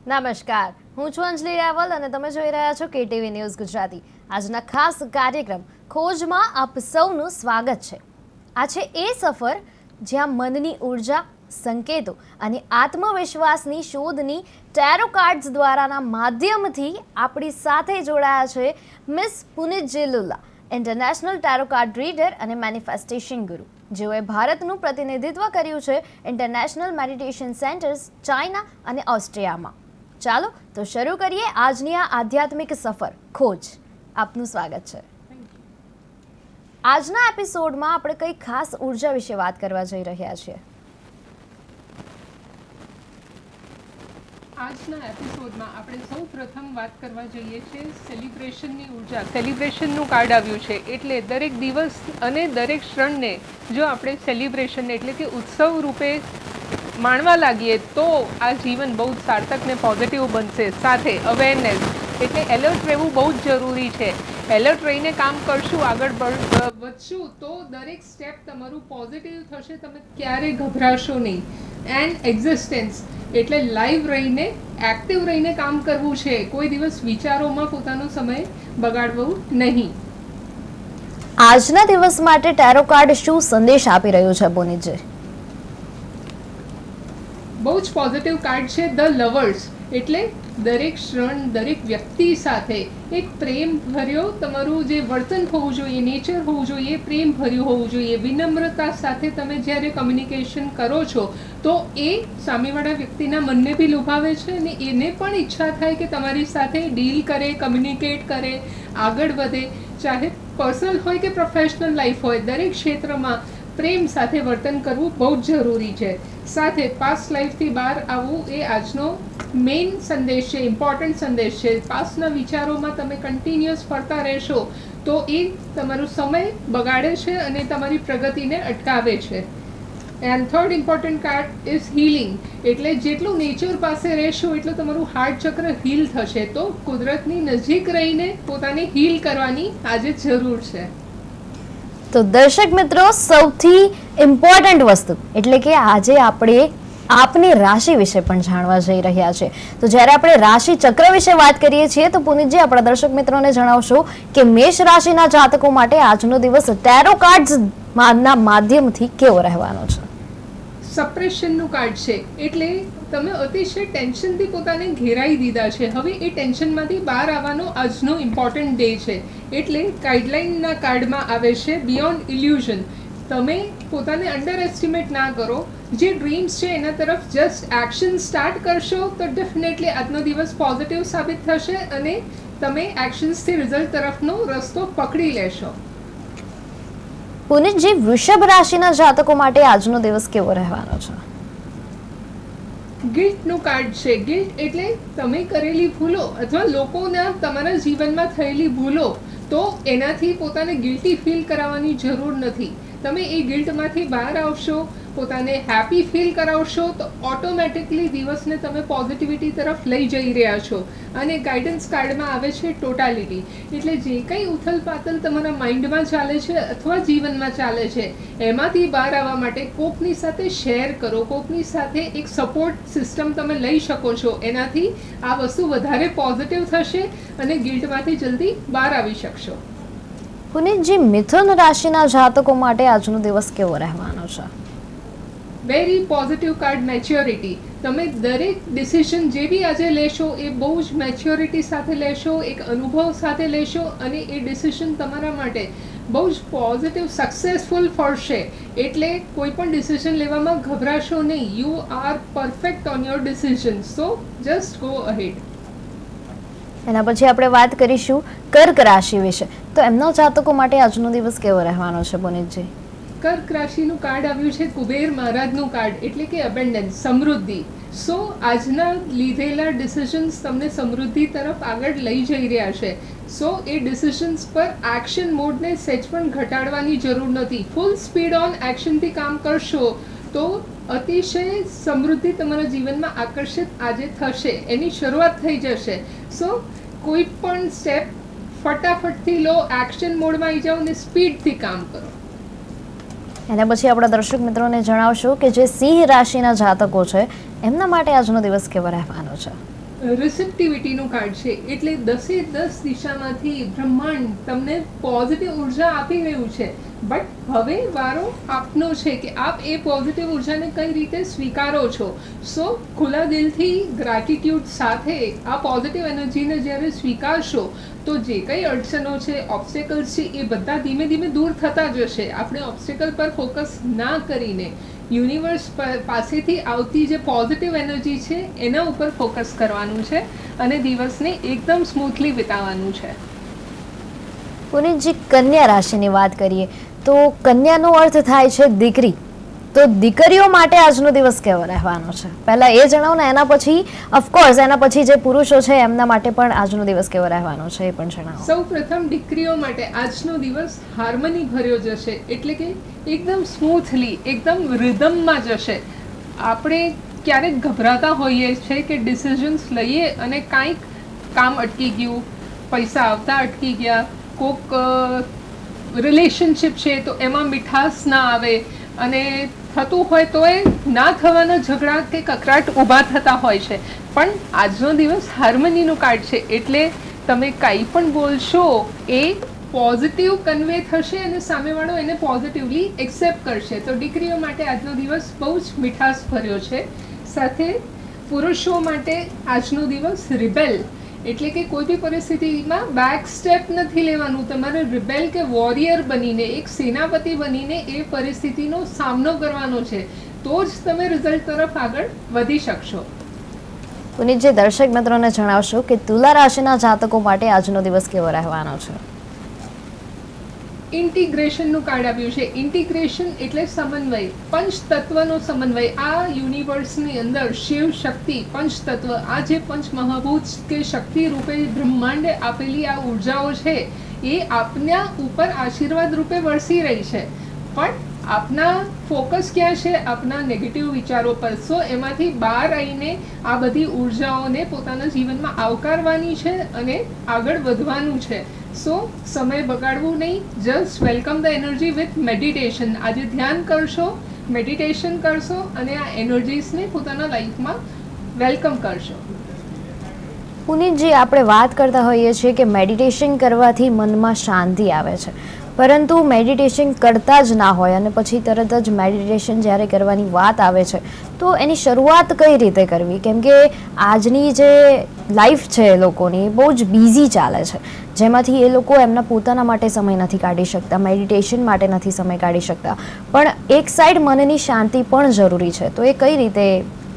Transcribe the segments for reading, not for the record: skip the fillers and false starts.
નમસ્કાર, હું છું અંજલિ રાવલ અને તમે જોઈ રહ્યા છો કેટીવી ન્યૂઝ ગુજરાતી. આજના ખાસ કાર્યક્રમ ખોજમાં આપ સૌનું સ્વાગત છે. આ છે એ સફર જ્યાં મનની ઉર્જા, સંકેતો અને આત્મવિશ્વાસની શોધની ટેરો કાર્ડ્સ દ્વારાના માધ્યમથી આપણી સાથે જોડાયા છે મિસ પુનિત જેલુલા, ઇન્ટરનેશનલ ટેરો કાર્ડ રીડર અને મેનિફેસ્ટેશન ગુરુ, જેઓએ ભારતનું પ્રતિનિધિત્વ કર્યું છે ઇન્ટરનેશનલ મેડિટેશન સેન્ટર્સ ચાઇના અને ઓસ્ટ્રિયામાં. ચાલો તો શરૂ કરીએ આજની આ આધ્યાત્મિક સફર ખોજ. આપનું સ્વાગત છે. આજના એપિસોડમાં આપણે કઈ ખાસ ઉર્જા વિશે વાત કરવા જઈ રહ્યા છીએ. આજના એપિસોડમાં આપણે સૌ પ્રથમ વાત કરવા જઈએ છીએ સેલિબ્રેશનની ઉર્જા. સેલિબ્રેશનનું કાર્ડ આવ્યું છે એટલે દરેક દિવસ અને દરેક ક્ષણને જો આપણે સેલિબ્રેશન એટલે કે ઉત્સવ રૂપે માણવા લાગીએ તો આ જીવન બહુ જ સાર્થક ને પોઝિટિવ બનશે. સાથે અવેરનેસ એટલે એલર્ટ રહેવું બહુ જ જરૂરી છે. એલર્ટ રહીને કામ કરશું, આગળ વધશું તો દરેક સ્ટેપ તમારું પોઝિટિવ થશે. તમે ક્યારેય ગભરાશો નહીં. એન્ડ એક્ઝિસ્ટન્સ એટલે લાઈવ રહીને, એક્ટિવ રહીને કામ કરવું છે. કોઈ દિવસ વિચારોમાં પોતાનો સમય બગાડવો નહીં. આજના દિવસ માટે ટેરો કાર્ડ શું સંદેશ આપી રહ્યું છે પુનિતજી? બહુ જ પોઝિટિવ કાર્ડ છે. ધ લવર્સ એટલે દરેક ક્ષણ, દરેક વ્યક્તિ સાથે એક પ્રેમ ભર્યો તમારું જે વર્તન હોવું જોઈએ, નેચર હોવું જોઈએ, પ્રેમ ભર્યું હોવું જોઈએ. વિનમ્રતા સાથે તમે જ્યારે કમ્યુનિકેશન કરો છો તો એ સામેવાળા વ્યક્તિના મનને બી લુભાવે છે અને એને પણ ઈચ્છા થાય કે તમારી સાથે ડીલ કરે, કમ્યુનિકેટ કરે, આગળ વધે. ચાહે પર્સનલ હોય કે પ્રોફેશનલ લાઈફ હોય, દરેક ક્ષેત્રમાં પ્રેમ સાથે વર્તન કરવું બહુ જ જરૂરી છે. સાથે પાસ્ટ લાઈફથી બહાર આવવું એ આજનો મેઇન સંદેશ છે, ઇમ્પોર્ટન્ટ સંદેશ છે. પાસ્ટના વિચારોમાં તમે કન્ટિન્યુઅસ ફરતા રહેશો તો એ તમારો સમય બગાડે છે અને તમારી પ્રગતિને અટકાવે છે. And third important card is healing એટલે જેટલું નેચર પાસે રહેશો એટલું તમારું હાર્ટ ચક્ર હીલ થશે. તો કુદરતની નજીક રહીને પોતાને હીલ કરવાની આજે જરૂર છે. તો દર્શક મિત્રો, સૌથી ઇમ્પોર્ટન્ટ વસ્તુ એટલે કે આજે આપણે આપની રાશિ વિશે પણ જાણવા જઈ રહ્યા છે. તો જ્યારે આપણે રાશિ ચક્ર વિશે વાત કરીએ છીએ તો પુનિતજી આપણા દર્શક મિત્રોને જણાવશો કે મેષ રાશિના જાતકો માટે આજનો દિવસ ટેરો કાર્ડ્સ ના માધ્યમથી કેવો રહેવાનો છે? સપ્રેશનનું કાર્ડ છે એટલે તમે અતિશય ટેન્શનથી પોતાને ઘેરાઈ દીધા છે. હવે એ ટેન્શનમાંથી બહાર આવવાનો આજનો ઇમ્પોર્ટન્ટ ડે છે. એટલે ગાઈડલાઇનના કાર્ડમાં આવે છે બિયોન્ડ ઇલ્યુઝન. તમે પોતાને અંડર એસ્ટિમેટ ના કરો. જે ડ્રીમ્સ છે એના તરફ જસ્ટ એક્શન સ્ટાર્ટ કરશો તો ડેફિનેટલી આજનો દિવસ પોઝિટિવ સાબિત થશે અને તમે એક્શન્સથી રિઝલ્ટ તરફનો રસ્તો પકડી લેશો. પુનિતજી, વૃષભ રાશિના જાતકો માટે આજનો દિવસ કેવો રહેવાનો છે? ગિલ્ટનું કાર્ડ છે. ગિલ્ટ એટલે તમે કરેલી ભૂલો અથવા લોકોના તમારા જીવનમાં થયેલી ભૂલો, તો એનાથી પોતાને ગિલ્ટી ફીલ કરાવવાની જરૂર નથી. તમે એ ગિલ્ટમાંથી બહાર આવશો, પોતાને હેપી ફીલ કરાવશો તો ઓટોમેટિકલી દિવસને તમે પોઝિટિવિટી તરફ લઈ જઈ રહ્યા છો. અને ગાઈડન્સ કાર્ડમાં આવે છે ટોટાલિટી એટલે જે કંઈ ઉથલપાથલ તમારા માઇન્ડમાં ચાલે છે અથવા જીવનમાં ચાલે છે એમાંથી બહાર આવવા માટે કોકની સાથે શેર કરો, કોકની સાથે એક સપોર્ટ સિસ્ટમ તમે લઈ શકો છો. એનાથી આ વસ્તુ વધારે પોઝિટિવ થશે અને ગિલ્ટમાંથી જલ્દી બહાર આવી શકશો. પુનિતજી, મિથુન રાશિના જાતકો માટે આજનો દિવસ કેવો રહેવાનો છે? Very positive card maturity. તમે દરેક ડિસિઝન જે બી આજે લેશો એ બહુ જ મેચ્યોરિટી સાથે લેશો, એક અનુભવ સાથે લેશો અને એ ડિસિઝન તમારા માટે બહુ જ પોઝિટિવ સક્સેસફુલ ફરશે. એટલે કોઈ પણ ડિસિઝન લેવામાં ગભરાશો નહીં. You are perfect on your decision, so just go ahead. એના પછી આપણે વાત કરીશું કર્ક રાશિ વિશે. તો એમના જાતકો માટે આજનો દિવસ કેવો રહેવાનો છે પુનિતજી? કર્ક રાશિનું કાર્ડ આવ્યું છે કુબેર મહારાજનું કાર્ડ એટલે કે અબેન્ડન્સ, સમૃદ્ધિ. સો આજના લીધેલા ડિસિઝન્સ તમને સમૃદ્ધિ તરફ આગળ લઈ જઈ રહ્યા છે. સો એ ડિસિઝન્સ પર એક્શન મોડને સહેજ પણ ઘટાડવાની જરૂર નથી. ફૂલ સ્પીડ ઓન એક્શનથી કામ કરશો તો અતિશય સમૃદ્ધિ તમારા જીવનમાં આકર્ષિત આજે થશે, એની શરૂઆત થઈ જશે. સો કોઈ પણ સ્ટેપ ફટાફટથી લો, એક્શન મોડમાં આવી જાઓ ને સ્પીડથી કામ કરો. એના પછી આપણા દર્શક મિત્રોને જણાવશો કે જે સિંહ રાશિના જાતકો છે એમના માટે આજનો દિવસ કેવો રહેવાનો છે? રિસેપ્ટિવિટીનું કાર્ડ છે, એટલે 10 દિશામાંથી બ્રહ્માંડ તમને પોઝિટિવ ઉર્જા આપી રહ્યું છે. બટ હવે વારો આપનો છે કે આપ એ પોઝિટિવ ઉર્જાને કઈ રીતે સ્વીકારો છો. સો ખુલ્લા દિલથી ગ્રેટિટ્યૂડ સાથે આ પોઝિટિવ એનર્જીને જ્યારે સ્વીકારશો તો જે કંઈ અડચણો છે, ઓબ્સ્ટેકલ્સ છે, એ બધા ધીમે ધીમે દૂર થતા જશે. આપણે ઓબ્સ્ટેકલ પર ફોકસ ના કરીને યુનિવર્સ પાસેથી આવતી જે પોઝિટિવ એનર્જી છે એના ઉપર ફોકસ કરવાનું છે અને દિવસને એકદમ સ્મૂથલી વિતાવવાનું છે. પુનીતજી, કન્યા રાશિની વાત કરીએ તો કન્યાનો અર્થ થાય છે દીકરી. તો દીકરીઓ માટે આજનો દિવસ કેવો રહેવાનો છે, પહેલા એ જણાવો ને, એના પછી ઓફકોર્સ એના પછી જે પુરુષો છે એમના માટે પણ આજનો દિવસ કેવો રહેવાનો છે એ પણ જણાવો. સૌ પ્રથમ દીકરીઓ માટે આજનો દિવસ હાર્મની ભર્યો જશે, એટલે કે એકદમ સ્મૂથલી, એકદમ રિધમમાં જશે. આપણે ક્યારેક ગભરાતા હોઈએ છીએ કે ડિસિઝન્સ લઈએ અને કાંઈક કામ અટકી ગયું, પૈસા આવતા અટકી ગયા, કોક રિલેશનશિપ છે તો એમાં મીઠાશ ના આવે, અને થતું હોય તો એ ના થવાના ઝઘડા કે કકરાટ ઊભા થતા હોય છે. પણ આજનો દિવસ હાર્મનીનું કાર્ડ છે, એટલે તમે કાંઈ પણ બોલશો એ પોઝિટિવ કન્વે થશે અને સામેવાળો એને પોઝિટિવલી એક્સેપ્ટ કરશે. તો દીકરીઓ માટે આજનો દિવસ બહુ જ મીઠાશ ભર્યો છે. સાથે પુરુષો માટે આજનો દિવસ રિબેલ, એટલે કે કોઈ બી પરિસ્થિતિમાં બેક સ્ટેપ નથી લેવાનું. તમારે રિબેલ કે વોરિયર બનીને, એક સેનાપતિ બનીને એ પરિસ્થિતિનો સામનો કરવાનો છે, તો જ તમે રિઝલ્ટ તરફ આગળ વધી શકશો. પુનીતજી, દર્શક મિત્રોને જણાવશો કે તુલા રાશિના જાતકો માટે આજનો દિવસ કેવો રહેવાનો છે. ઇન્ટિગ્રેશનનું કાર્ડ આવ્યું છે. ઇન્ટિગ્રેશન એટલે સમન્વય, પંચતત્વનો સમન્વય. આ યુનિવર્સની અંદર શિવ શક્તિ પંચતત્વ, આ જે પંચ મહાભૂત કે શક્તિ રૂપે બ્રહ્માંડે આપેલી આ ઉર્જાઓ છે એ આપના ઉપર આશીર્વાદ રૂપે વરસી રહી છે. પણ આપના ફોકસ ક્યાં છે? આપના નેગેટિવ વિચારો પર. સો એમાંથી બહાર આવીને આ બધી ઉર્જાઓને પોતાના જીવનમાં આવકારવાની છે અને આગળ વધવાનું છે. સો સમય બગાડવું નહીં, just welcome the energy with meditation. આજે ધ્યાન કરશો, મેડિટેશન કરશો અને આ એનર્જીસને પોતાના લાઈફમાં વેલકમ કરશો. પુનીતજી, આપણે વાત કરતા હોઈએ છીએ કે મેડિટેશન કરવાથી મનમાં શાંતિ આવે છે, પરંતુ મેડિટેશન કરતા જ ના હોય અને પછી તરત જ મેડિટેશન જ્યારે કરવાની વાત આવે છે તો એની શરૂઆત કઈ રીતે કરવી? કેમ કે આજની જે લાઈફ છે લોકોની બહુ જ બિઝી ચાલે છે, જેમાંથી એ લોકો એમના પોતાના માટે સમય નથી કાઢી શકતા, મેડિટેશન માટે નથી સમય કાઢી શકતા. પણ એક સાઈડ મનની શાંતિ પણ જરૂરી છે, તો એ કઈ રીતે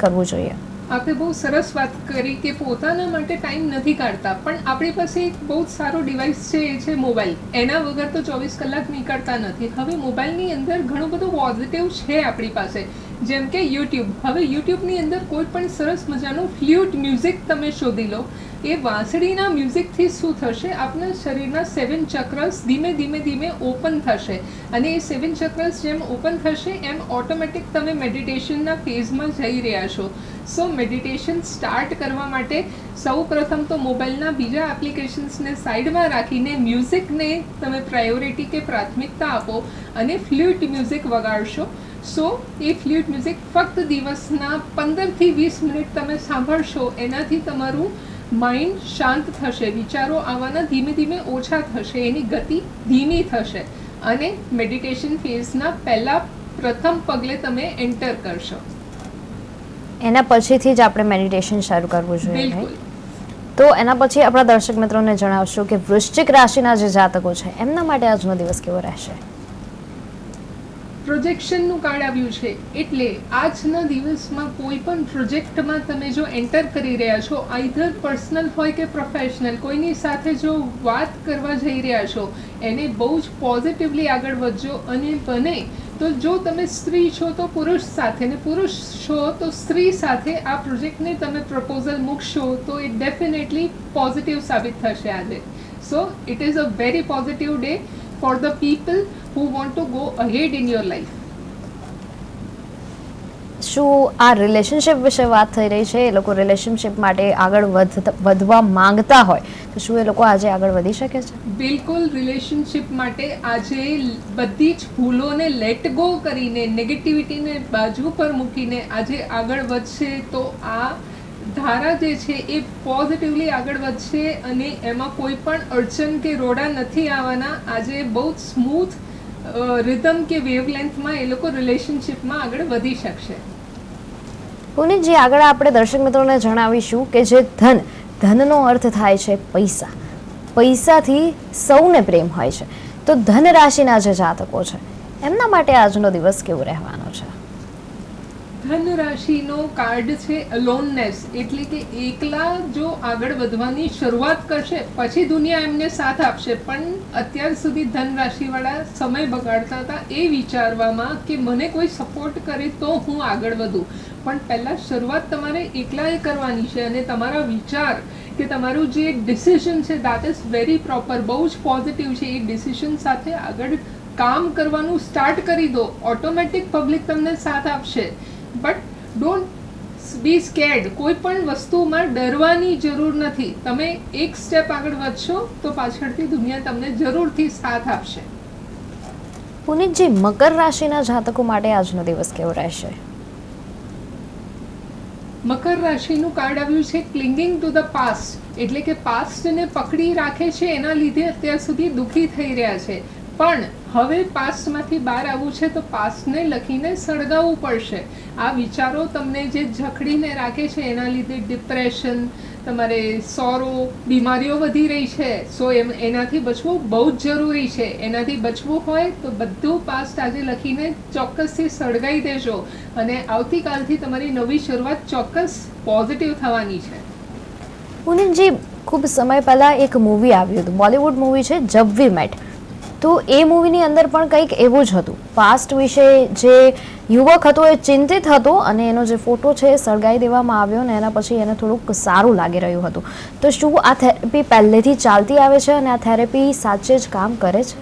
કરવું જોઈએ? આપણે બહુ સરસ વાત કરી કે પોતાના માટે ટાઈમ નથી કાઢતા, પણ આપણી પાસે એક બહુ જ સારો ડિવાઇસ છે, એ છે મોબાઈલ. એના વગર તો 24 કલાક નીકળતા નથી. હવે મોબાઈલની અંદર ઘણું બધું પોઝિટિવ છે આપણી પાસે, જેમ કે યુટ્યુબ. હવે યુટ્યુબની અંદર કોઈ પણ સરસ મજાનું ફ્લ્યુટ મ્યુઝિક તમે શોધી લો. એ વાંસળીના મ્યુઝિકથી શું થશે? આપણા શરીરના 7 ચક્રસ ધીમે ધીમે ધીમે ઓપન થશે, અને એ 7 ચક્રસ જેમ ઓપન થશે એમ ઓટોમેટિક તમે મેડિટેશનના ફેઝમાં જઈ રહ્યા છો. સો મેડિટેશન સ્ટાર્ટ કરવા માટે સૌ પ્રથમ તો મોબાઈલના બીજા એપ્લિકેશન્સને સાઈડમાં રાખીને મ્યુઝિકને તમે પ્રાયોરિટી કે પ્રાથમિકતા આપો અને ફ્લ્યુટ મ્યુઝિક વગાડશો. સો એ ફ્લ્યુટ મ્યુઝિક ફક્ત દિવસના 15 થી 20 મિનિટ તમે સાંભળશો, એનાથી તમારું માઇન્ડ શાંત થશે, વિચારો આવવાના ધીમે ધીમે ઓછા થશે, એની ગતિ ધીમી થશે અને મેડિટેશન ફેઝના પહેલા પ્રથમ પગલે તમે એન્ટર કરશો. એના પછીથી જ આપણે મેડિટેશન શરૂ કરવું જોઈએ. બિલકુલ. તો એના પછી આપણા દર્શક મિત્રોને જણાવશો કે વૃશ્ચિક રાશિના જે જાતકો છે એમના માટે આજનો દિવસ કેવો રહેશે. પ્રોજેક્શનનું કાર્ડ આવ્યું છે, એટલે આજના દિવસમાં કોઈ પણ પ્રોજેક્ટમાં તમે જો એન્ટર કરી રહ્યા છો, આઈધર પર્સનલ હોય કે પ્રોફેશનલ, કોઈની સાથે જો વાત કરવા જઈ રહ્યા છો, એને બહુ જ પોઝિટિવલી આગળ વધજો. અને બને તો જો તમે સ્ત્રી છો તો પુરુષ સાથે, ને પુરુષ છો તો સ્ત્રી સાથે આ પ્રોજેક્ટને તમે પ્રપોઝલ મૂકશો તો એ ડેફિનેટલી પોઝિટિવ સાબિત થશે આજે. So it is a very positive day for the people who want to go ahead in your life. શું આ રિલેશનશિપ વિશે વાત થઈ રહી છે? એ લોકો રિલેશનશિપ માટે આગળ વધવા માંગતા હોય તો શું એ લોકો આજે આગળ વધી શકે છે? બિલકુલ. રિલેશનશિપ માટે આજે બધી જ ભૂલોને લેટ ગો કરીને, નેગેટિવિટીને બાજુ પર મૂકીને આજે આગળ વધશે તો આ ધારા જે છે એ પોઝિટિવલી આગળ વધશે અને એમાં કોઈ પણ અડચણ કે રોડા નથી આવવાના. આજે બહુ જ સ્મૂથ રિધમ કે વેવલેન્થમાં એ લોકો રિલેશનશિપમાં આગળ વધી શકશે. પુનીતજી, આગળ આપણે દર્શક મિત્રોને જણાવીશું કે જે ધનનો અર્થ થાય છે પૈસા. પૈસાથી સૌને પ્રેમ હોય છે, તો ધન રાશિના જે જાતકો છે એમના માટે આજનો દિવસ કેવો રહેવાનો છે? ધન રાશિનો કાર્ડ છે અલોનનેસ, એટલે કે એકલા જો આગળ વધવાની શરૂઆત કરશે પછી દુનિયા એમને સાથ આપશે. પણ અત્યાર સુધી ધન રાશિવાળા સમય બગાડતા હતા એ વિચારવામાં કે મને કોઈ સપોર્ટ કરે તો હું આગળ વધું. પણ પહેલાં શરૂઆત તમારે એકલાએ કરવાની છે અને તમારા વિચાર કે તમારું જે ડિસિઝન છે દેટ ઇઝ વેરી પ્રોપર, બહુ જ પોઝિટિવ છે. એ ડિસિઝન સાથે આગળ કામ કરવાનું સ્ટાર્ટ કરી દો, ઓટોમેટિક પબ્લિક તમને સાથ આપશે. But don't be scared. કોઈ પણ વસ્તુમાં ડરવાની જરૂર નથી. તમે એક સ્ટેપ આગળ વધશો તો પાછળથી દુનિયા તમને જરૂરથી સાથ આપશે. પુનીતજી, મકર રાશિના જાતકો માટે આજનો દિવસ કેવો રહેશે? મકર રાશિનું કાર્ડ આવ્યું છે ક્લિંગિંગ ટુ ધ પાસ્ટ, એટલે કે પાસ્ટને પકડી રાખે છે, એના લીધે અત્યાર સુધી દુઃખી થઈ રહ્યા છે. પણ હવે પાસ્ટમાંથી બહાર આવવું છે તો પાસ્ટને લખીને સળગાવવું પડશે. આ વિચારો તમને જે જકડીને રાખે છે એના લીધે ડિપ્રેશન, તમારે સોરો, બીમારીઓ વધી રહી છે. સો એનાથી બચવું બહુ જ જરૂરી છે. એનાથી બચવું હોય તો બધું પાસ્ટ આજે લખીને ચોક્કસથી સળગાવી દેજો અને આવતીકાલથી તમારી નવી શરૂઆત ચોક્કસ પોઝિટિવ થવાની છે. પુનીતજી, ખૂબ સમય પહેલાં એક મૂવી આવ્યું હતું, બોલિવૂડ મૂવી છે જબ વી મેટ. તો એ મૂવીની અંદર પણ કંઈક એવું જ હતું. પાસ્ટ વિશે જે યુવક હતો એ ચિંતિત હતો અને એનો જે ફોટો છે એ સળગાવી દેવામાં આવ્યો ને એના પછી એને થોડુંક સારું લાગી રહ્યું હતું. તો શું આ થેરેપી પહેલેથી ચાલતી આવે છે અને આ થેરેપી સાચે જ કામ કરે છે?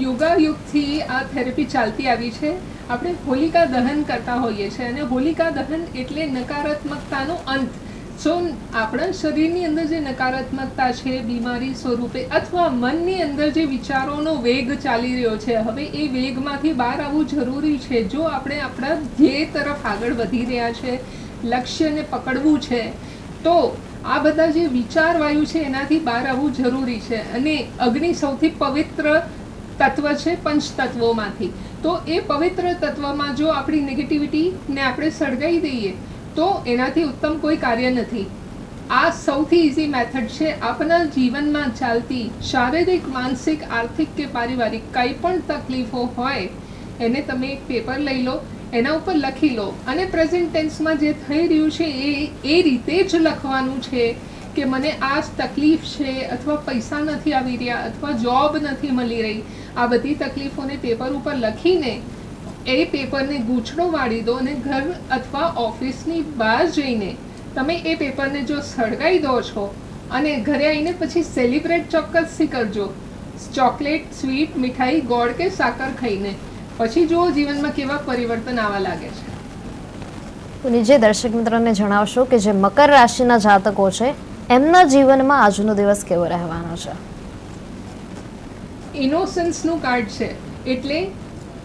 યુગથી આ થેરેપી ચાલતી આવી છે. આપણે હોલિકા દહન કરતા હોઈએ છીએ અને હોલિકા દહન એટલે નકારાત્મકતાનો અંત. સો આપણા શરીરની અંદર જે નકારાત્મકતા છે, બીમારી સ્વરૂપે અથવા મનની અંદર જે વિચારોનો વેગ ચાલી રહ્યો છે, હવે એ વેગમાંથી બહાર આવવું જરૂરી છે. જો આપણે આપણા ધ્યેય તરફ આગળ વધી રહ્યા છે, લક્ષ્યને પકડવું છે, તો આ બધા જે વિચાર વાયુ છે એનાથી બહાર આવવું જરૂરી છે. અને અગ્નિ સૌથી પવિત્ર તત્વ છે પંચતત્વોમાંથી. તો એ પવિત્ર તત્વમાં જો આપણી નેગેટિવિટીને આપણે સળગાવી દઈએ તો એનાથી ઉત્તમ કોઈ કાર્ય નથી. આ સૌથી ઇઝી મેથડ છે. આપણા જીવનમાં ચાલતી શારીરિક, માનસિક, આર્થિક કે પારિવારિક કંઈ પણ તકલીફો હોય એને તમે એક પેપર લઈ લો, એના ઉપર લખી લો અને પ્રેઝન્ટ ટેન્સમાં જે થઈ રહ્યું છે એ રીતે જ લખવાનું છે કે મને આ તકલીફ છે અથવા પૈસા નથી આવી રહ્યા અથવા જોબ નથી મળી રહી. આ બધી તકલીફોને પેપર ઉપર લખીને એ પેપરને ગૂંચળો વાળી દો અને ઘર અથવા ઓફિસની બહાર જઈને તમે એ પેપરને જો સળગાવી દો છો અને ઘરે આવીને પછી સેલિબ્રેટ ચોક્કસથી કરજો. ચોકલેટ, સ્વીટ, મીઠાઈ, ગોળ કે સાકર ખાઈને પછી જુઓ જીવનમાં કેવા પરિવર્તન આવવા લાગે છે. પુનીતજી, દર્શક મિત્રોને જણાવશો કે જે મકર રાશિના જાતકો છે એમના જીવનમાં આજનો દિવસ કેવો રહેવાનો છે? ઇનોસન્સનું કાર્ડ છે, એટલે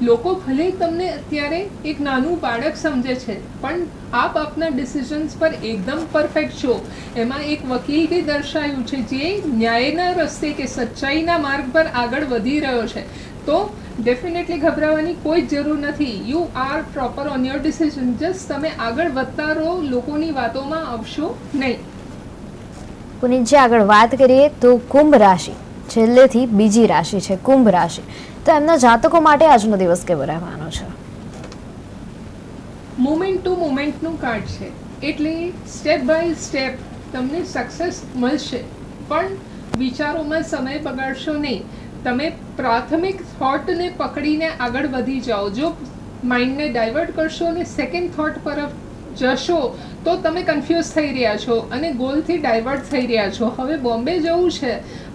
લોકો ભલે તમને અત્યારે એક નાનું બાળક સમજે છે પણ આપ આપના ડિસિઝન્સ પર એકદમ પરફેક્ટ છો. એમાં એક વકીલ બી દર્શાયું છે જે ન્યાયના રસ્તે કે સચ્ચાઈના માર્ગ પર આગળ વધી રહ્યો છે. તો ડેફિનેટલી ગભરાવાની કોઈ જરૂર નથી. You are proper on your decision. Just તમે આગળ વધતા રહો, લોકોની વાતોમાં આવશો નહીં. પુનીતજી, આગળ વાત કરીએ તો કુંભ રાશિ છેલ્લેથી બીજી રાશિ છે કુંભ રાશિ. તો એમના જાતકો માટે આજનો દિવસ કેવો રહેવાનો છે? મુમેન્ટ ટુ મુમેન્ટનું કાર્ડ છે, એટલે સ્ટેપ બાય સ્ટેપ તમને સક્સેસ મળશે. પણ વિચારોમાં સમય બગાડશો નહીં. તમે પ્રાથમિક થોટને પકડીને આગળ વધી જાઓ. જો માઇન્ડને ડાયવર્ટ કરશો અને સેકન્ડ થોટ પર જશો તો તમે કન્ફ્યુઝ થઈ રહ્યા છો અને ગોલથી ડાયવર્ટ થઈ રહ્યા છો. હવે બોમ્બે જવું છે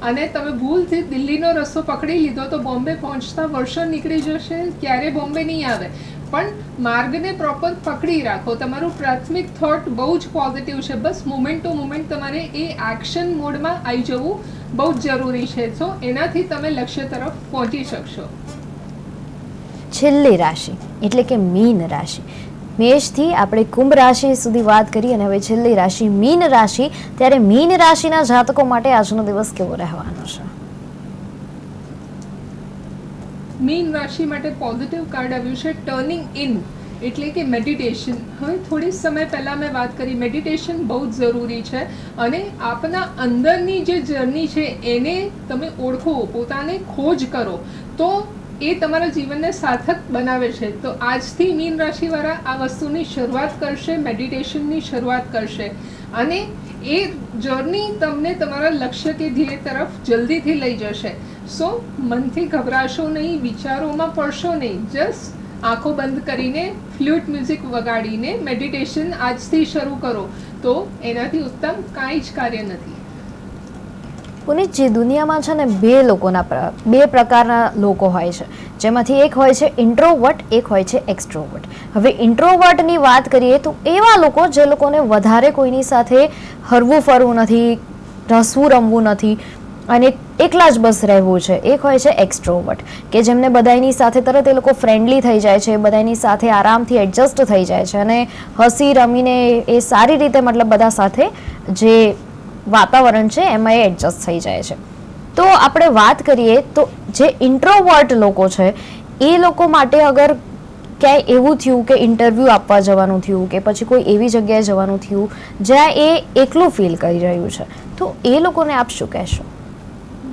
અને તમે ભૂલથી દિલ્હીનો રસ્તો પકડી લીધો તો બોમ્બે પહોંચતા વર્ષો નીકળી જશે, ક્યારે બોમ્બે નહીં આવે. પણ માર્ગને પ્રોપર પકડી રાખો. તમારું પ્રાથમિક થોટ બહુ જ પોઝિટિવ છે. બસ મુમેન્ટ ટુ મુમેન્ટ તમારે એ એક્શન મોડમાં આવી જવું બહુ જ જરૂરી છે. તો એનાથી તમે લક્ષ્ય તરફ પહોંચી શકશો. છેલ્લી રાશિ એટલે કે મીન રાશિ. મેષથી આપણે કુંભ રાશિ સુધી વાત કરી અને હવે છેલ્લી રાશિ મીન રાશિ. ત્યારે મીન રાશિના જાતકો માટે આજનો દિવસ કેવો રહેવાનો છે? મીન રાશિ માટે પોઝિટિવ કાર્ડ આવ્યું છે ટર્નિંગ ઇન, એટલે કે મેડિટેશન. હવે થોડી સમય પહેલાં મેં વાત કરી, મેડિટેશન બહુ જ જરૂરી છે અને આપના અંદરની જે જર્ની છે એને તમે ઓળખો, પોતાને ખોજ કરો તો એ તમારા જીવનને સાર્થક બનાવે છે. તો આજથી મીન રાશિવાળા આ વસ્તુની શરૂઆત કરશે, મેડિટેશનની શરૂઆત કરશે અને એ જર્ની તમને તમારા લક્ષ્ય કે ધ્યેય તરફ જલ્દીથી લઈ જશે. સો મનથી ગભરાશો નહીં, વિચારોમાં પડશો નહીં, જસ્ટ આંખો બંધ કરીને ફ્લ્યુટ મ્યુઝિક વગાડીને મેડિટેશન આજથી શરૂ કરો તો એનાથી ઉત્તમ કાંઈ જ કાર્ય નથી. પુનિતજી, દુનિયામાં છે ને બે પ્રકારના લોકો હોય છે, જેમાંથી એક હોય છે ઇન્ટ્રોવર્ટ, એક હોય છે એક્સ્ટ્રોવર્ટ. હવે ઇન્ટ્રોવર્ટની વાત કરીએ તો એવા લોકો જે લોકોને વધારે કોઈની સાથે હરવું ફરવું નથી, રસવું રમવું નથી અને એકલા જ બસ રહેવું છે. એક હોય છે એક્સ્ટ્રોવર્ટ કે જેમને બધાની સાથે તરત એ લોકો ફ્રેન્ડલી થઈ જાય છે, બધાની સાથે આરામથી એડજસ્ટ થઈ જાય છે અને હસી રમીને એ સારી રીતે મતલબ બધા સાથે જે વાતાવરણ છે એમાં એ એડજસ્ટ થઈ જાય છે. તો આપણે વાત કરીએ તો જે ઇન્ટ્રોવર્ટ લોકો છે એ લોકો માટે અગર ક્યાંય એવું થયું કે ઇન્ટરવ્યૂ આપવા જવાનું થયું કે પછી કોઈ એવી જગ્યાએ જવાનું થયું જ્યાં એ એકલું ફીલ કરી રહ્યું છે, તો એ લોકોને આપ શું કહેશો?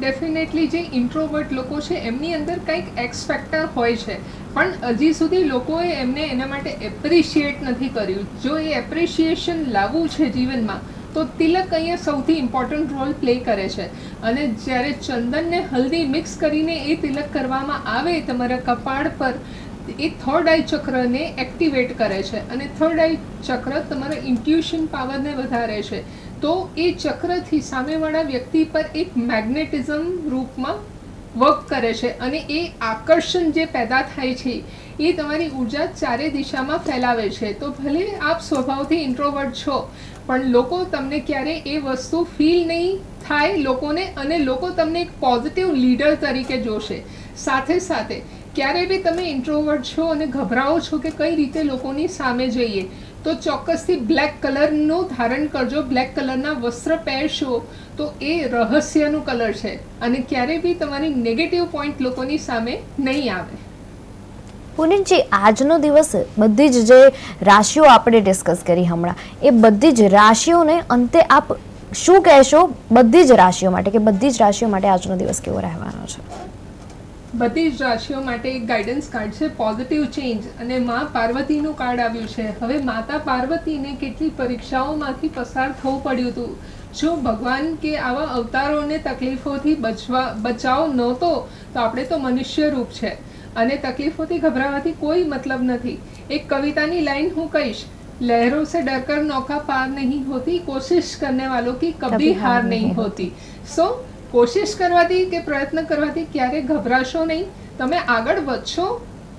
ડેફિનેટલી જે ઇન્ટ્રોવર્ટ લોકો છે એમની અંદર કંઈક એક્સ ફેક્ટર હોય છે, પણ હજી સુધી લોકોએ એમને એના માટે એપ્રિશિએટ નથી કર્યું. જો એ એપ્રિશિએશન લાવવું છે જીવનમાં તો તિલક અહીંયા સૌથી ઇમ્પોર્ટન્ટ રોલ પ્લે કરે છે. અને જ્યારે ચંદન ને હલ્દી મિક્સ કરીને એ તિલક કરવામાં આવે તમારા કપાળ પર, એ થર્ડ આઈ ચક્રને એક્ટિવેટ કરે છે અને થર્ડ આઈ ચક્ર તમારા ઇન્ટ્યુશન પાવરને વધારે છે. તો એ ચક્રથી સામેવાળા વ્યક્તિ પર એક મેગ્નેટિઝમ રૂપમાં વર્ક કરે છે અને એ આકર્ષણ જે પેદા થાય છે એ તમારી ઉર્જા ચારે દિશામાં ફેલાવે છે. તો ભલે આપ સ્વભાવથી ઇન્ટ્રોવર્ટ છો પણ લોકો તમને ક્યારે એ વસ્તુ ફીલ નહીં થાય લોકોને, અને લોકો તમને એક પોઝિટિવ લીડર તરીકે જોશે. સાથે સાથે ક્યારે બી તમે ઇન્ટ્રોવર્ટ છો અને ગભરાઓ છો કે કઈ રીતે લોકોની સામે જઈએ, તો ચોક્કસથી બ્લેક કલરનું ધારણ કરજો, બ્લેક કલરના વસ્ત્ર પહેરશો તો એ રહસ્યનું કલર છે અને ક્યારે બી તમારી નેગેટિવ પોઈન્ટ લોકોની સામે નહીં આવે. પુનિતજી, આજનો દિવસ બધી જ જે રાશિઓ આપણે ડિસ્કસ કરી હમણાં, એ બધી જ રાશિઓને અંતે આપ શું કહેશો બધી જ રાશિઓ માટે, કે બધી જ રાશિઓ માટે આજનો દિવસ કેવો રહેવાનો છે? બધી જ રાશિઓ માટે એક ગાઈડન્સ કાર્ડ છે પોઝિટિવ ચેન્જ, અને માં પાર્વતીનું કાર્ડ આવ્યું છે. હવે માતા પાર્વતીને કેટલી પરીક્ષાઓમાંથી પસાર થવું પડ્યું હતું. જો ભગવાન કે આવા અવતારોને તકલીફોથી બચાવ નહોતો તો આપણે તો મનુષ્ય રૂપ છે અને તકલીફોથી ગભરાવાથી કોઈ મતલબ નથી. એક કવિતાની લાઈન હું કહીશ, લહેરોं से डरकर नौका पार नहीं होती, कोशिश करने वालों की कभी हार नहीं होती. સો કોશિશ કરવાથી કે પ્રયત્ન કરવાથી ક્યારે ગભરાશો નહીં. તમે આગળ વધશો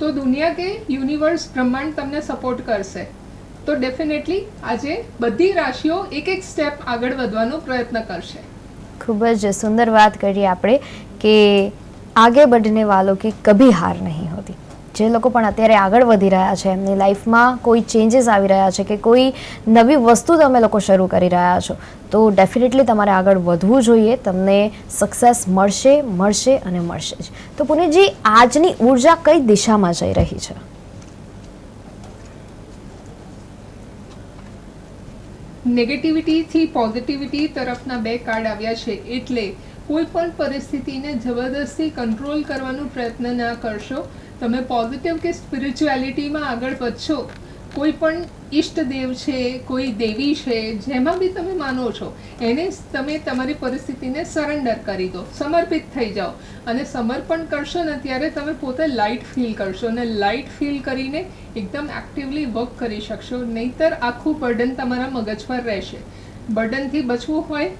તો દુનિયા કે યુનિવર્સ બ્રહ્માંડ તમને સપોર્ટ કરશે. તો ડેફિનેટલી આજે બધી રાશિઓ એક એક સ્ટેપ આગળ વધવાનો પ્રયત્ન કરશે. ખૂબ જ સુંદર વાત કરી આપણે કે આગે બઢને વાલો કી કભી હાર નહીં હોતી. જે લોકો પણ અત્યારે આગળ વધી રહ્યા છે, એમની લાઈફમાં કોઈ ચેન્જીસ આવી રહ્યા છે કે કોઈ નવી વસ્તુ તમે લોકો શરૂ કરી રહ્યા છો, તો ડેફિનેટલી તમારે આગળ વધવું જોઈએ. તમને સક્સેસ મળશે અને મળશે જ. તો પુનિતજી, આજની ઉર્જા કઈ દિશામાં જઈ રહી છે? નેગેટિવિટીથી પોઝિટિવિટી તરફના બે કાર્ડ આવ્યા છે, એટલે કોઈ પણ પરિસ્થિતિને જબરદસ્તી કંટ્રોલ કરવાનો પ્રયત્ન ના કરશો. તમે પોઝિટિવ કે સ્પિરિચ્યુઆલિટીમાં આગળ વધશો. કોઈ પણ ઈષ્ટદેવ છે, કોઈ દેવી છે, જેમાં બી તમે માનો છો એને તમે તમારી પરિસ્થિતિને સરેન્ડર કરી દો, સમર્પિત થઈ જાઓ. અને સમર્પણ કરશો ને ત્યારે તમે પોતે લાઇટ ફીલ કરશો અને લાઇટ ફીલ કરીને એકદમ એક્ટિવલી વર્ક કરી શકશો. નહીંતર આખું બર્ડન તમારા મગજ પર રહેશે. બર્ડનથી બચવું હોય,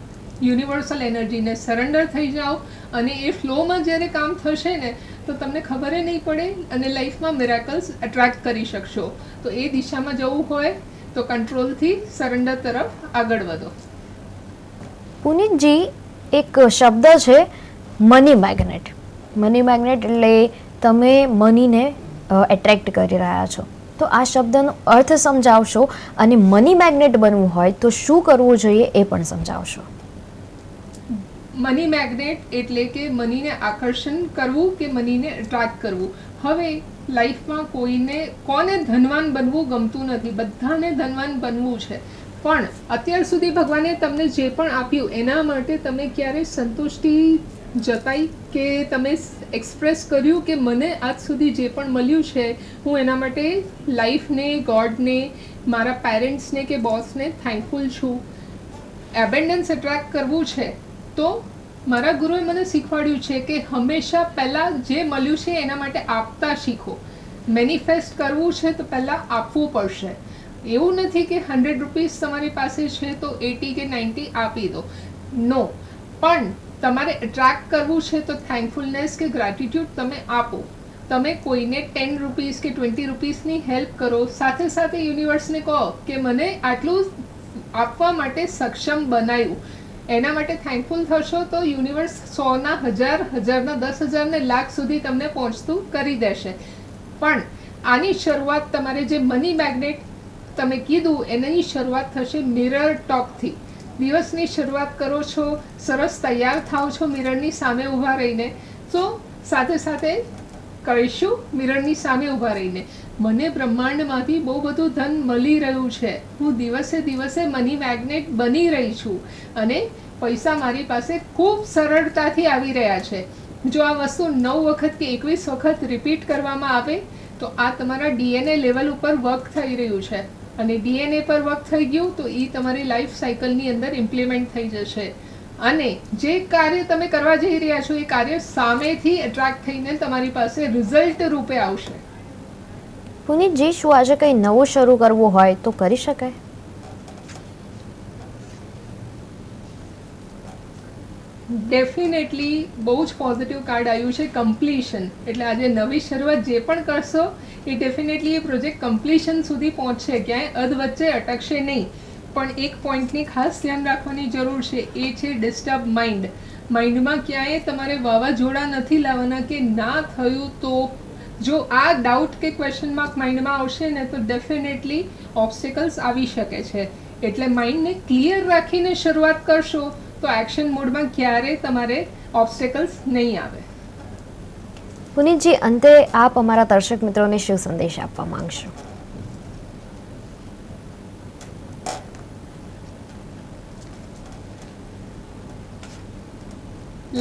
યુનિવર્સલ એનર્જીને સરેન્ડર થઈ જાઓ અને એ ફ્લોમાં જ્યારે કામ થશે ને તો તમને ખબર નહીં પડે અને લાઈફમાં મિરેકલ્સ એટ્રેક્ટ કરી શકશો. તો એ દિશામાં જવું હોય તો કંટ્રોલથી સરેન્ડર તરફ આગળ વધો. પુનિતજી, એક શબ્દ છે મની મેગ્નેટ. મની મેગ્નેટ એટલે તમે મનીને એટ્રેક્ટ કરી રહ્યા છો. તો આ શબ્દનો અર્થ સમજાવશો અને મની મેગ્નેટ બનવું હોય તો શું કરવું જોઈએ એ પણ સમજાવશો. મની મેગ્નેટ એટલે કે મનીને આકર્ષણ કરવું કે મનીને એટ્રેક્ટ કરવું. હવે લાઈફમાં કોને ધનવાન બનવું ગમતું નથી, બધાને ધનવાન બનવું છે, પણ અત્યાર સુધી ભગવાને તમને જે પણ આપ્યું એના માટે તમે ક્યારે સંતુષ્ટિ જતાઈ કે તમે એક્સપ્રેસ કર્યું કે મને આજ સુધી જે પણ મળ્યું છે હું એના માટે લાઈફને, ગોડને, મારા પેરેન્ટ્સને કે બોસને થેન્કફુલ છું. એબન્ડન્સ એટ્રેક્ટ કરવું છે તો મારા ગુરુએ મને શીખવાડ્યું છે કે હંમેશા પહેલાં જે મળ્યું છે એના માટે આપતા શીખો. મેનિફેસ્ટ કરવું છે તો પહેલાં આપવું પડશે. એવું નથી કે 100 રૂપીસ તમારી પાસે છે તો 80 કે 90 આપી દો, નો. પણ તમારે એટ્રેક્ટ કરવું છે તો થેન્કફુલનેસ કે ગ્રેટિટ્યૂડ તમે આપો. તમે કોઈને 10 રૂપીસ કે 20 રૂપીસની હેલ્પ કરો, સાથે સાથે યુનિવર્સને કહો કે મને આટલું આપવા માટે સક્ષમ બનાવ્યું. એના માટે થેન્કફુલ થશો તો યુનિવર્સ 100ના 1000, 1000ના 10,000 ને લાખ સુધી તમને પહોંચતું કરી દેશે. પણ આની શરૂઆત તમારે જે મની મેગ્નેટ તમે કીધું એની શરૂઆત થશે મિરર ટોકથી. દિવસની શરૂઆત કરો છો, સરસ તૈયાર થાવ છો મિરરની સામે ઊભા રહીને, તો સાથે સાથે કહીશું મિરરની સામે ઊભા રહીને, મને બ્રહ્માંડમાંથી બહુ બધું ધન મળી રહ્યું છે, હું દિવસે દિવસે મની મેગ્નેટ બની રહી છું અને પૈસા મારી પાસે ખૂબ સરળતાથી આવી રહ્યા છે. જો આ વસ્તુ 9 વખત કે 21 વખત રિપીટ કરવામાં આવે તો આ તમારા DNA લેવલ ઉપર વર્ક થઈ રહ્યું છે અને DNA પર વર્ક થઈ ગયું તો એ તમારી લાઈફ સાયકલની અંદર ઇમ્પ્લિમેન્ટ થઈ જશે અને જે કાર્ય તમે કરવા જઈ રહ્યા છો એ કાર્ય સામેથી એટ્રેક્ટ થઈને તમારી પાસે રિઝલ્ટ રૂપે આવશે. પુનીતજી, શું આજે કંઈ નવું શરૂ કરવું હોય તો કરી શકાય? ડેફિનેટલી બહુ જ પોઝિટિવ કાર્ડ આવ્યું છે, કમ્પ્લીશન. એટલે આજે નવી શરૂઆત જે પણ કરશો એ ડેફિનેટલી એ પ્રોજેક્ટ કમ્પ્લીશન સુધી પહોંચશે, ક્યાંય અધવચ્ચે અટકશે નહીં. પણ એક પોઈન્ટની ખાસ ધ્યાન રાખવાની જરૂર છે, એ છે ડિસ્ટર્બ માઇન્ડ. માઇન્ડમાં ક્યાંય તમારે વાવાઝોડા નથી લાવવાના કે ના થયું તો. જો આ ડાઉટ કે ક્વેશ્ચન માર્ક માઇન્ડમાં આવશે ને તો ડેફિનેટલી ઓબ્સ્ટેકલ્સ આવી શકે છે. એટલે માઇન્ડને ક્લિયર રાખીને શરૂઆત કરશો તો એક્શન મોડમાં ક્યારે તમારે ઓબ્સ્ટેકલ્સ નહીં આવે. પુનીતજી, અંતે આપ અમારા દર્શક મિત્રોને શું સંદેશ આપવા માંગશો?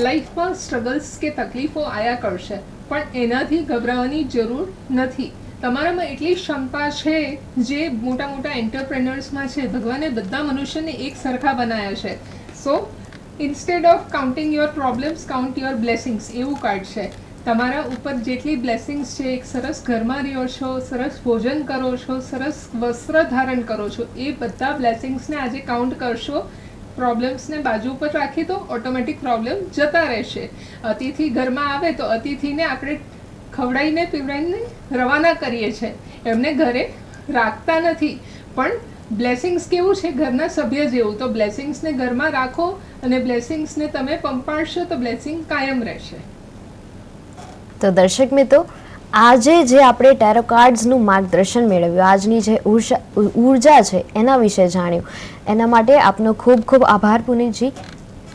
લાઈફમાં સ્ટ્રગલ્સ કે તકલીફો આયા કરશે, પણ એનાથી ગભરાવાની જરૂર નથી. તમારામાં એટલી ક્ષમતા છે જે મોટા મોટા એન્ટરપ્રેનર્સમાં છે. ભગવાને બધા મનુષ્યને એક સરખા બનાવ્યા છે. So instead of counting your problems, count your blessings એવું કાર્ડ છે. તમારા ઉપર જેટલી બ્લેસિંગ્સ છે, એક સરસ ઘરમાં રહ્યો છો, સરસ ભોજન કરો છો, સરસ વસ્ત્ર ધારણ કરો છો, એ બધા બ્લેસિંગ્સને આજે કાઉન્ટ કરશો. પ્રોબ્લેમ્સને બાજુ પર રાખી દો, ઓટોમેટિક પ્રોબ્લેમ જતા રહેશે. અતિથિ ઘરમાં આવે તો અતિથિને આપણે ખવડાવીને પીવડાવીને રવાના કરીએ છીએ, એમને ઘરે રાખતા નથી. પણ બ્લેસિંગ્સ કેવું છે, ઘરના સભ્ય જેવું. તો બ્લેસિંગ્સને ઘરમાં રાખો અને બ્લેસિંગ્સને તમે પંપાડશો તો બ્લેસિંગ કાયમ રહેશે. તો દર્શક મિત્રો, આજે જે આપણે ટેરો કાર્ડ્સનું માર્ગદર્શન મેળવ્યું, આજની જે ઉર્જા છે એના વિશે જાણ્યું, એના માટે આપનો ખૂબ ખૂબ આભાર પુનીતજી.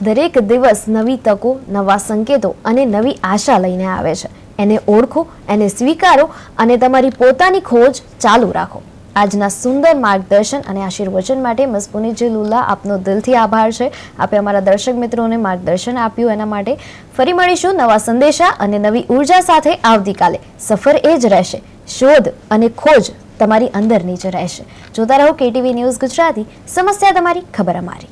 દરેક દિવસ નવી તકો, નવા સંકેતો અને નવી આશા લઈને આવે છે. એને ઓળખો, એને સ્વીકારો અને તમારી પોતાની ખોજ ચાલુ રાખો. આજના સુંદર માર્ગદર્શન અને આશીર્વચન માટે મિસ પુનીતજી લુલ્લા, આપનો દિલથી આભાર છે. આપે અમારા દર્શક મિત્રોને માર્ગદર્શન આપ્યું એના માટે. ફરી મળીશું નવા સંદેશા અને નવી ઉર્જા સાથે આવતીકાલે. સફર એ જ રહેશે, શોધ અને ખોજ તમારી અંદરની જ રહેશે. જોતા રહો KTV ન્યૂઝ ગુજરાતી, સમસ્યા તમારી, ખબર અમારી.